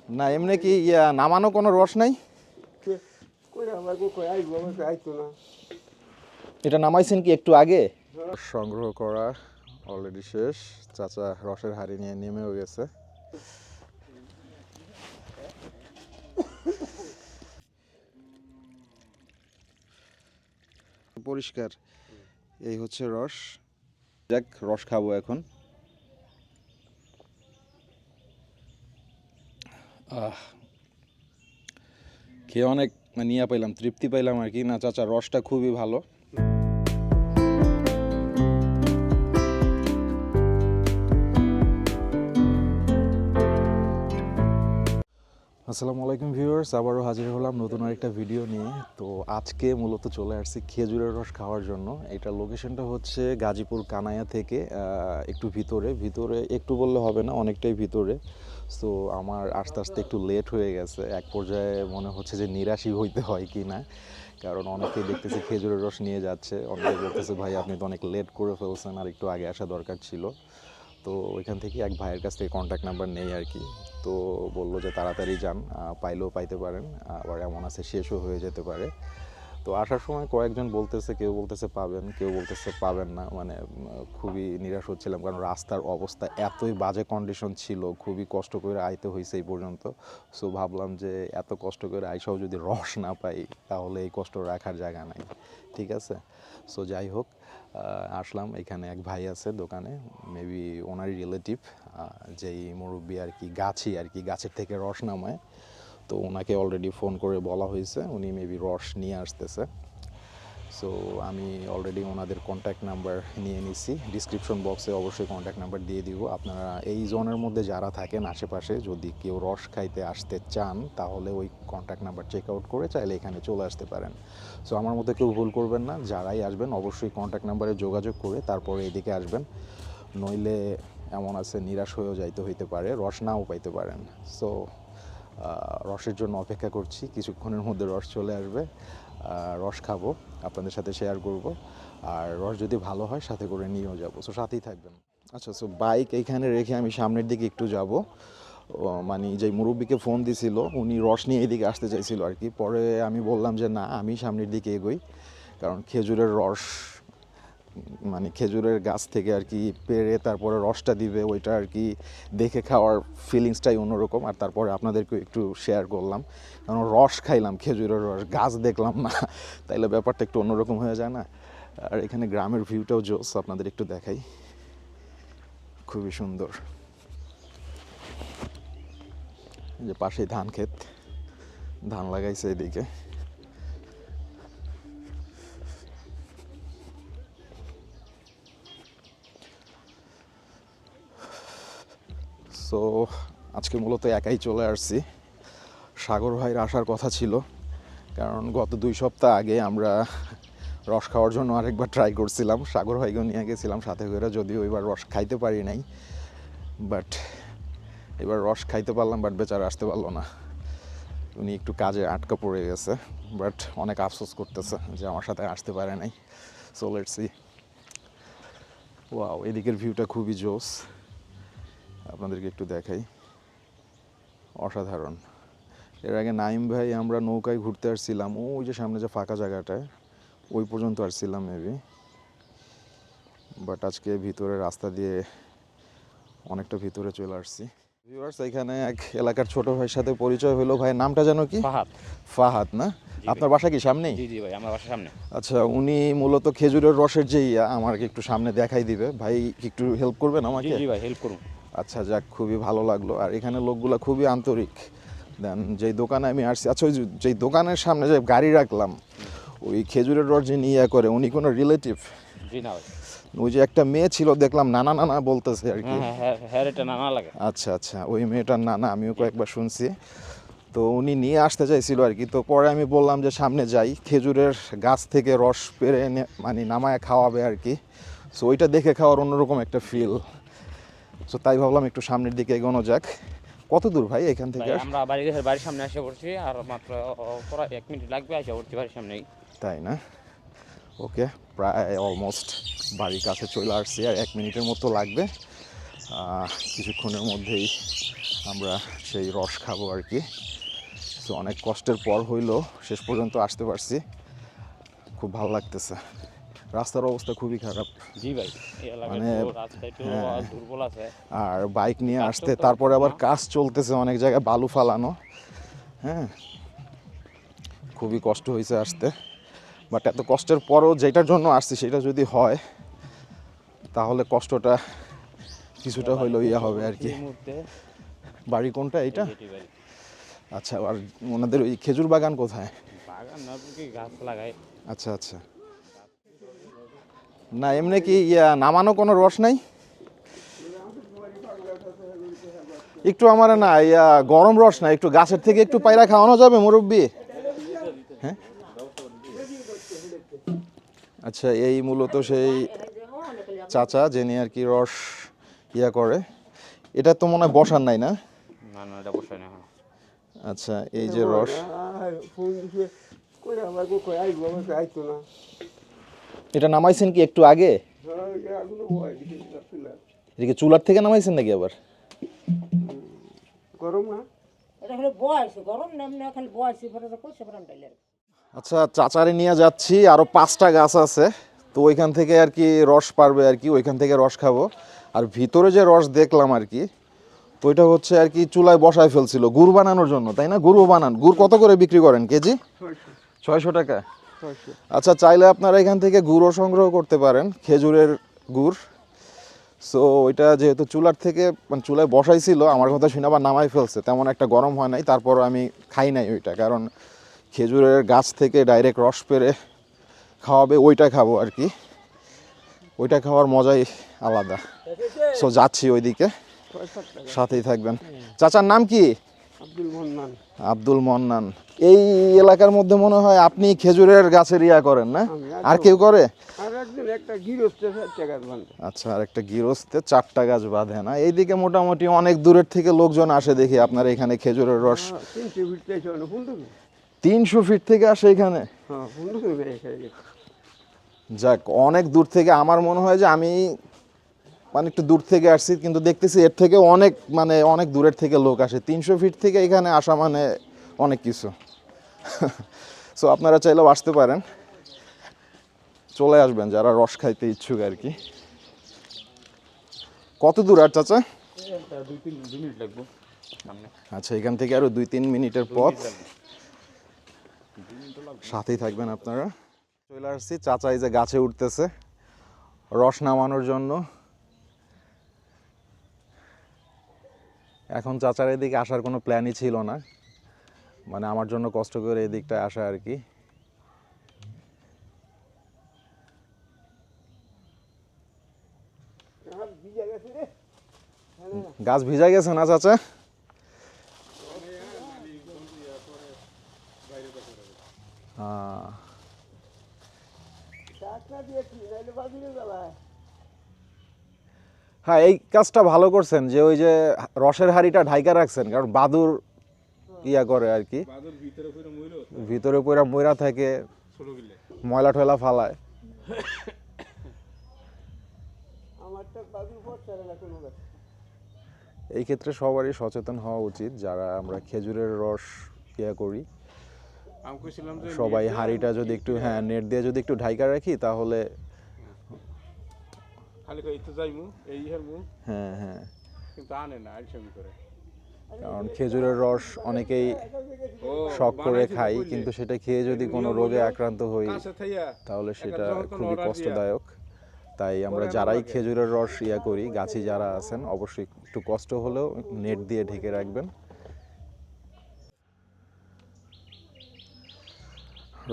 না এমনি কি নামানো কোনো রস নাই? এটা নামাইছেন কি একটু আগে? সংগ্রহ করা অলরেডি শেষ। চাচা রসের হাঁড়ি নিয়ে নেমেও গেছে। পরিষ্কার। এই হচ্ছে রস। যাক, রস খাবো এখন। খেয়ে অনেক নিয়ে পাইলাম, তৃপ্তি পাইলাম আর কি। না চাচা, রসটা খুবই ভালো। আসসালামু আলাইকুম ভিউয়ার্স, আবারও হাজির হলাম নতুন আরেকটা ভিডিও নিয়ে। তো আজকে মূলত চলে আসছি খেজুরের রস খাওয়ার জন্য। এটা লোকেশনটা হচ্ছে গাজীপুর কানাইয়া থেকে একটু ভিতরে একটু বললে হবে না, অনেকটাই ভিতরে। সো আমার আস্তে আস্তে একটু লেট হয়ে গেছে। এক পর্যায়ে মনে হচ্ছে যে নিরাশই হইতে হয় কি না, কারণ অনেকেই দেখতেছি খেজুরের রস নিয়ে যাচ্ছে, অনেকে বলতেছে ভাই আপনি তো অনেক লেট করে ফেলছেন, আর একটু আগে আসা দরকার ছিল। তো ওইখান থেকে এক ভাইয়ের কাছ থেকে কন্ট্যাক্ট নাম্বার নেই আর কি। তো বললো যে তাড়াতাড়ি যান, পাইলেও পাইতে পারেন, আবার এমন আছে শেষও হয়ে যেতে পারে। তো আসার সময় কয়েকজন বলতেছে, কেউ বলতেছে পাবেন, কেউ বলতেছে পাবেন না। খুবই নিরাশ হচ্ছিলাম, কারণ রাস্তার অবস্থা এতই বাজে কন্ডিশন ছিল, খুবই কষ্ট করে আইতে হয়েছে এই পর্যন্ত। সো ভাবলাম যে এত কষ্ট করে আইসাও যদি রস না পাই, তাহলে এই কষ্ট রাখার জায়গা নাই, ঠিক আছে। সো যাই হোক, আসলাম। এখানে এক ভাই আছে দোকানে, মেবি ওনারই রিলেটিভ, যেই মুরব্বি আর কি, গাছের থেকে রস নামায়। তো ওনাকে অলরেডি ফোন করে বলা হয়েছে, উনি মেবি রস নিয়ে আসতেছে। সো আমি অলরেডি ওনাদের কন্ট্যাক্ট নাম্বার নিয়ে নিছি। ডিসক্রিপশন বক্সে অবশ্যই কন্ট্যাক্ট নাম্বার দিয়ে দিব। আপনারা এই জোনের মধ্যে যারা থাকেন আশেপাশে, যদি কেউ রস খাইতে আসতে চান, তাহলে ওই কন্ট্যাক্ট নাম্বার চেক আউট করে চাইলে এখানে চলে আসতে পারেন। সো আমার মধ্যে কেউ ভুল করবেন না, যারাই আসবেন অবশ্যই কন্ট্যাক্ট নাম্বারে যোগাযোগ করে তারপরে এদিকে আসবেন। নইলে এমন আছে নিরাশ হয়েও যাইতে হইতে পারে, রস নাও পাইতে পারেন। সো রসের জন্য অপেক্ষা করছি, কিছুক্ষণের মধ্যে রস চলে আসবে। রস খাবো, আপনাদের সাথে শেয়ার করব, আর রস যদি ভালো হয় সাথে করে নিয়েও যাবো। সো সাথেই থাকবেন। আচ্ছা, সো বাইক এইখানে রেখে আমি সামনের দিকে একটু যাব। যে মুরব্বিকে ফোন দিছিল, উনি রস নিয়ে এদিকে আসতে চাইছিল আর কি। পরে আমি বললাম যে না, আমি সামনের দিকে এগোই, কারণ খেজুরের রস খেজুরের গাছ থেকে আর কি পেড়ে তারপরে রসটা দিবে, ওইটা আর কি দেখে খাওয়ার ফিলিংসটাই অন্যরকম। আর তারপরে আপনাদেরকে একটু শেয়ার করলাম, কারণ রস খাইলাম, খেজুরের রস, গাছ দেখলাম না, তাইলে ব্যাপারটা একটু অন্যরকম হয়ে যায় না। আর এখানে গ্রামের ভিউটাও জোস, আপনাদের একটু দেখাই, খুবই সুন্দর। যে পাশেই ধান ক্ষেত, ধান লাগাইছে এদিকে। সো আজকে মূলত একাই চলে আসছি। সাগর ভাইয়ের আসার কথা ছিল, কারণ গত 2 সপ্তাহ আগে আমরা রস খাওয়ার জন্য আরেকবার ট্রাই করছিলাম, সাগর ভাইকেও নিয়ে গেছিলাম সাথে করে, যদিও এবার রস খাইতে পারি নাই। বাট এবার রস খাইতে পারলাম, বাট বেচারা আসতে পারলো না, উনি একটু কাজে আটকা পড়ে গেছে। বাট অনেক আফসোস করতেছে যে আমার সাথে আসতে পারে নাই। So let's see. ওয়াও, এদিকের ভিউটা খুবই জোস, আপনাদেরকে একটু দেখাই, অসাধারণ। এর আগে নাইম ভাই আমরা নৌকায় ঘুরতে আসছিলাম, ওই যে সামনে যে ফাঁকা জায়গাটায়, ওই পর্যন্ত আসছিলাম মেবি। বাট আজকে ভিতরে রাস্তা দিয়ে অনেকটা ভিতরে চলে আসছি। ভিউয়ার্স, এখানে এক এলাকার ছোট ভাইয়ের সাথে পরিচয় হলো। ভাই নামটা জানো কি? ফাহাদ। ফাহাদ না? আপনার বাসা কি সামনেই? জি জি ভাই, আমার বাসার সামনে। আচ্ছা, উনি মূলত খেজুরের রসের যে আমাকে একটু সামনে দেখাই দিবে। ভাই একটু হেল্প করবেন জি আমাকে? জি ভাই, হেল্প করুন। আচ্ছা যাক, খুবই ভালো লাগলো। আর এখানে লোকগুলা খুবই আন্তরিক। দেন যেই দোকানে আমি আসছি, আচ্ছা ওই যেই দোকানের সামনে যে গাড়ি রাখলাম, ওই খেজুরের রস যে নিয়ে করে, উনি কোনো রিলেটিভ? জি না ভাই। ওই যে একটা মেয়ে ছিল দেখলাম, নানা নানা বলতেছে আর কি। হ্যাঁ হ্যাঁ হ্যাঁ, এটা নানা লাগে। আচ্ছা আচ্ছা, ওই মেয়েটার নানা, আমিও কয়েকবার শুনছি। তো উনি নিয়ে আসতে চাইছিল আর কি। তো পরে আমি বললাম যে সামনে যাই, খেজুরের গাছ থেকে রস পেড়ে নামায় খাওয়াবে আর কি। সো ওইটা দেখে খাওয়ার অন্যরকম একটা ফিল। সো তাই ভাবলাম একটু সামনের দিকে এগোনো যাক। কত দূর ভাই এখান থেকে? আমরা বাড়ির সামনে এসে পড়ছি, আর মাত্র প্রায় 1 মিনিট লাগবে, এসে পড়ছি বাড়ির সামনেই। তাই না? ওকে, প্রায় অলমোস্ট বাড়ির কাছে চলে আসছি, আর 1 মিনিটের মতো লাগবে। কিছুক্ষণের মধ্যেই আমরা সেই রস খাবো আর কি। তো অনেক কষ্টের পর হইলো শেষ পর্যন্ত আসতে পারছি, খুব ভালো লাগতেছে। রাস্তার অবস্থা খুবই খারাপ, জি ভাই, এই এলাকায় মানে তো রাস্তা একটু দুর্বল আছে। আর বাইক নিয়ে কাজ আসতে, চলতে তারপরে পারতেছে আবার না। কাজ চলতেছে, অনেক জায়গায় বালু ফালানো। হ্যাঁ, খুবই কষ্ট হয়েছে আসতে, বাট এত কষ্টের পরও যেটার জন্য আসছি সেটা যদি হয় তাহলে কষ্টটা কিছুটা হইলো ইয়া হবে আর কি। এই মুহূর্তে বাড়ি কোনটা এইটা? যেটি ভাই, আচ্ছা, আর ওনাদের ওই খেজুর বাগান কোথায়? বাগান না কি গাছ লাগায়। আচ্ছা আচ্ছা, না এমনি কি ইয়া নামানো কোনো রস নাই? একটু আমার না ইয়া গরম রস না, একটু গাছের থেকে একটু পায়রা খাওয়ানো যাবে মুরব্বি? হ্যাঁ, আচ্ছা, এই মূলত সেই চাচা যিনি আর কি রস ইয়া করে। এটা তো মনে হয় বসার নাই না? না না, এটা বসায় না এখন। আচ্ছা, এই যে রস, এটা নামাইছেন কি একটু আগে? এটা কি চুলার থেকে নামাইছেন নাকি আবার? গরম না, এটা খালি বয়স গরম না, এমনি খালি বয়স পরে কইছে পরে ডাইলে আচ্ছা, চাচারে নিয়ে যাচ্ছি, আরো 5টা গাছ আছে, তো ওইখান থেকে আর কি রস পারবে আর কি, ওইখান থেকে রস খাবো। আর ভিতরে যে রস দেখলাম আর কি, তো ওইটা হচ্ছে আর কি চুলায় বসায় ফেলছিল গুড় বানানোর জন্য, তাই না? গুড়ও বানান, গুড় কত করে বিক্রি করেন কেজি? 600 টাকা। আচ্ছা, চাইলে আপনারা এখান থেকে গুড়ও সংগ্রহ করতে পারেন, খেজুরের গুড়। সো ওইটা যেহেতু চুলার থেকে মানে চুলায় বসাইছিল, আমার কথা শুনে আবার নামাই ফেলছে, তেমন একটা গরম হয় নাই, তারপর আমি খাই নাই ওইটা, কারণ খেজুরের গাছ থেকে ডাইরেক্ট রস পেড়ে খাওয়াবে, ওইটা খাবো আর কি, ওইটা খাওয়ার মজাই আলাদা। সো যাচ্ছি ওইদিকে, সাথেই থাকবেন। চাচার নাম কি? আব্দুল মন্নান। আব্দুল মন্নান। এই এলাকার মধ্যে মনে হয় আপনি খেজুরের গাছের ইয়া করেন না? আর কেউ করে? আর একজন একটা গিরস্তে টাকা বান্ধে। আচ্ছা, আর একটা গৃহস্থে 4টা গাছ বাঁধে না? এইদিকে মোটামুটি অনেক দূরের থেকে লোকজন আসে দেখি আপনার এখানে খেজুরের রস। 300 ফিট থেকে শোনো ফুন্ডু। 300 ফিট থেকে আসে এখানে? হ্যাঁ, ফুন্ডু এখানে। যাক, অনেক দূর থেকে। আমার মনে হয় যে আমি মানে একটু দূর থেকে আসছি, কিন্তু দেখতেছি এর থেকে অনেক মানে অনেক দূরের থেকে লোক আসে। 300 ফিট থেকে এখানে আসা মানে অনেক কিছু। সো আপনারা চাইলেও আসতে পারেন, চলে আসবেন যারা রস খাইতে ইচ্ছুক আর কি। কত দূর আর চাচা? 2 মিনিট লাগবে সামনে। আচ্ছা, এখান থেকে আরো 2-3 মিনিটের পথ, সাথেই থাকবেন আপনারা। চলে আসছি, চাচা এই যে গাছে উঠতেছে রস নামানোর জন্য। এখন চাচার এদিকে আসার কোনো প্ল্যানই ছিল না, মানে আমার জন্য কষ্ট করে এদিকটায় আসা আর কি। গাছ ভিজা গেছে না চাচা? হ্যাঁ, এই কাজটা ভালো করছেন যে ওই যে রসের হাঁড়িটা ঢাইকা রাখছেন, কারণ বাদুর ইয়া করে আর কি, ভিতরে পুরা ময়রা থাকে, ময়লা টয়লা ফালায়। আমারটা বাদুর পড়ছে না কোনো গাছ। এই ক্ষেত্রে সবারই সচেতন হওয়া উচিত, যারা আমরা খেজুরের রস ইয়া করি। সবাই হাঁড়িটা যদি একটু নেট দিয়ে যদি একটু ঢাইকা রাখি তাহলে খালি কই তো যাইমু এই হেলমু হ্যাঁ হ্যাঁ, কিন্তু আনে না আইসমি করে। কারণ খেজুরের রস অনেকেই শখ করে খাই, কিন্তু সেটা খেয়ে যদি কোনো রোগে আক্রান্ত হই কাছে থাইয়া তাহলে সেটা খুবই কষ্টদায়ক। তাই আমরা যারাই খেজুরের রস ইয়া করি, গাছি যারা আছেন, অবশ্যই একটু কষ্ট হলেও নেট দিয়ে ঢেকে রাখবেন।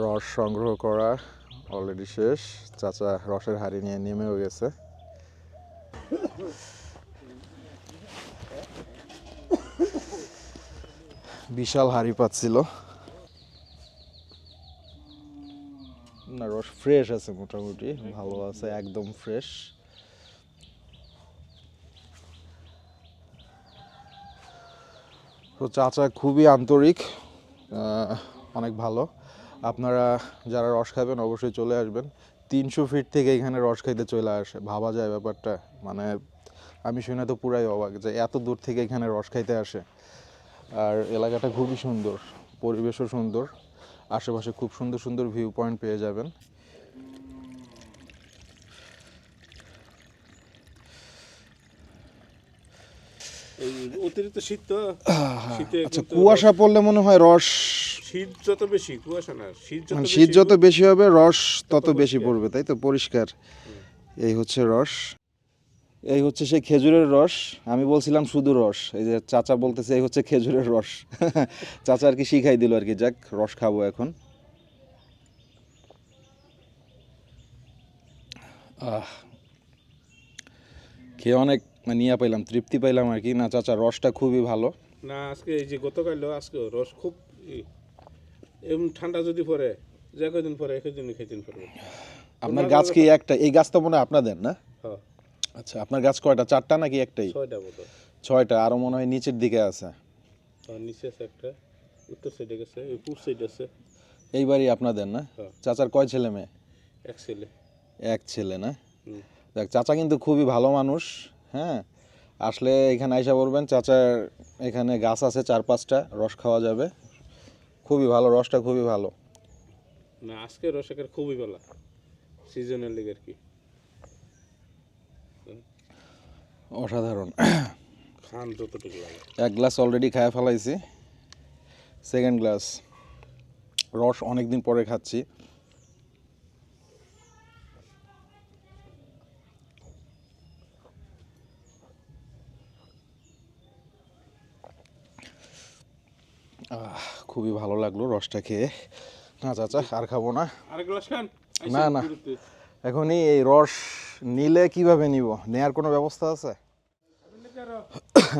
রস সংগ্রহ করা অলরেডি শেষ, চাচা রসের হাঁড়ি নিয়ে নেমেও গেছে। বিশাল হাঁড়ি পাচ্ছিল না, রস ফ্রেশ আছে, মোটামুটি ভালো আছে, একদম ফ্রেশ। তো চাচা খুবই আন্তরিক, অনেক ভালো। আপনারা যারা রস খাবেন অবশ্যই চলে আসবেন। 300 ফিট থেকে এখানে রস খাইতে চলে আসে, ভাবা যায় ব্যাপারটা, মানে আমি শুনে তো পুরাই অবাক যে এত দূর থেকে এখানে রস খাইতে আসে। আর এলাকাটা খুবই সুন্দর, পরিবেশও সুন্দর, আশেপাশে খুব সুন্দর সুন্দর ভিউ পয়েন্ট পেয়ে যাবেন। এই অতিরিক্ত শীত তো শীতে আচ্ছা, কিন্তু কুয়াশা পড়লে মনে হয় রস, শীত যত বেশি কুয়াশা না, শীত যত মানে বেশি শীত যত বেশি হবে রস তত বেশি পরিষ্কার। পড়বে, তাই তো? পরিষ্কার। এই হচ্ছে রস, এই হচ্ছে সেই খেজুরের রস। আমি বলছিলাম শুধু রস, এই যে চাচা বলতেছে এই হচ্ছে খেজুরের রস। চাচা আর কি শিখাই দিল আর কি, যাক রস খাবো এখন। খেয়ে অনেক মানে ইয়া পাইলাম, তৃপ্তি পাইলাম আর কি। না চাচা, রসটা খুবই ভালো। না আজকে এই যে গতকাল আজকে রস খুব এমন ঠান্ডা যদি পড়ে যে কদিন পরে একদিনই খাইতেন পারবে। আপনার গাছ কি একটা? এই গাছটা মনে হয় আপনাদের না? হ্যাঁ আচ্ছা, আপনার গাছ কয়টা? 4টা নাকি একটাই? 6টা মতো। 6টা, আরো মনে হয় নিচের দিকে আছে। আর নিচে আছে একটা, উত্তর সাইডে গেছে, ওই পূর্ব সাইড আছে। এইবারই আপনাদের না? হ্যাঁ। চাচার কয় ছেলে মেয়ে? এক ছেলে। এক ছেলে না? হুম। দেখ, চাচা কিন্তু খুবই ভালো মানুষ। হ্যাঁ, আসলে এখানে আইসা বলবেন চাচার এখানে গাছ আছে 4-5টা, রস খাওয়া যাবে। খুবই ভালো, রসটা খুবই ভালো। না আজকে রসের খুবই ভালো, সিজনাল লেগে আর কি। অসাধারণ। খান যতটুকু লাগে। এক গ্লাস অলরেডি খায় ফেলাইছি, সেকেন্ড গ্লাস। রস অনেক দিন পরে খাচ্ছি। খুবই ভালো লাগলো রসটা খেয়ে। না চাচা, আর খাবো না। আরেক গ্লাস খান। না, না। এখনই এই রস নিলে কিভাবে নিব? নেয়ার কোনো ব্যবস্থা আছে?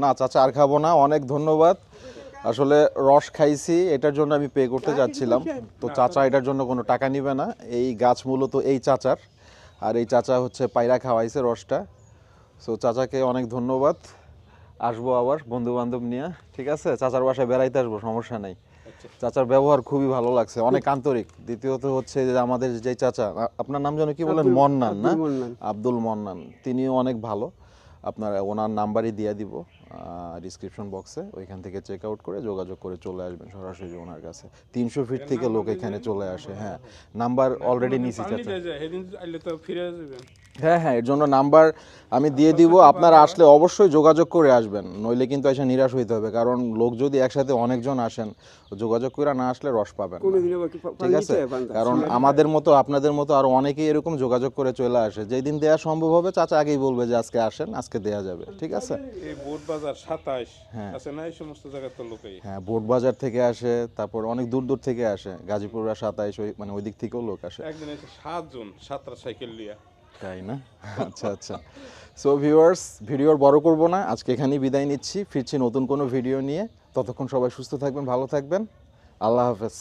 না চাচা, আর খাবো না, অনেক ধন্যবাদ। আসলে রস খাইছি, এটার জন্য আমি পে করতে যাচ্ছিলাম, তো চাচা এটার জন্য কোনো টাকা নিবে না। এই গাছ মূলত এই চাচার, আর এই চাচা হচ্ছে পায়রা খাওয়াইছে রসটা। সো চাচাকে অনেক ধন্যবাদ। আসবো আবার বন্ধু বান্ধব নিয়ে, ঠিক আছে? চাচার বাসায় বেড়াইতে আসবো, সমস্যা নাই। চাচার ব্যবহার খুবই ভালো লাগছে, অনেক আন্তরিক। দ্বিতীয়ত হচ্ছে যে আমাদের যে চাচা, আপনার নাম যেন কি বলেন? মন্নান না? আব্দুল মন্নান, তিনিও অনেক ভালো। আপনার ওনার নাম্বারই দিয়ে দিব ডিসক্রিপশন বক্সে, ওইখান থেকে চেক আউট করে যোগাযোগ করে চলে আসবেন সরাসরি ওনার কাছে। 300 ফিট থেকে লোক এখানে চলে আসে। হ্যাঁ, নাম্বার অলরেডি নিছি চাচা। সেদিন আইলে তো ফিরে যাবেন। হ্যাঁ হ্যাঁ, এর জন্য নাম্বার আমি দিয়ে দিব। আপনারা আসলে অবশ্যই যোগাযোগ করে আসবেন, নইলে কিন্তু এসে নিরাশ হইতে হবে। কারণ লোক যদি একসাথে অনেকজন আসেন, যোগাযোগ করে না আসলে রস পাবেন না। ঠিক আছে? কারণ আমাদের মতো আপনাদের মতো আরো অনেকেই এরকম যোগাযোগ করে চলে আসে। যেই দিন দেওয়া সম্ভব হবে চাচা আগেই বলবে যে আজকে আসেন, আজকে দেয়া যাবে। ঠিক আছে? এই বোট বাজার 27 হ্যাঁ। আছে না, এই সমস্ত জায়গার তো লোকই। হ্যাঁ, বোট বাজার থেকে আসে, তারপর অনেক দূর দূর থেকে আসে, গাজীপুরা 27 মানে ওই দিক থেকেও লোক আসে। একদিন এসে 7 জন 7টা সাইকেল লিয়া। তাই না? আচ্ছা আচ্ছা। সো ভিউয়ার্স, ভিডিওর বড় করব না, আজকে এখানেই বিদায় নিচ্ছি। ফিরছি নতুন কোনো ভিডিও নিয়ে। ততক্ষণ সবাই সুস্থ থাকবেন, ভালো থাকবেন। আল্লাহ হাফেজ।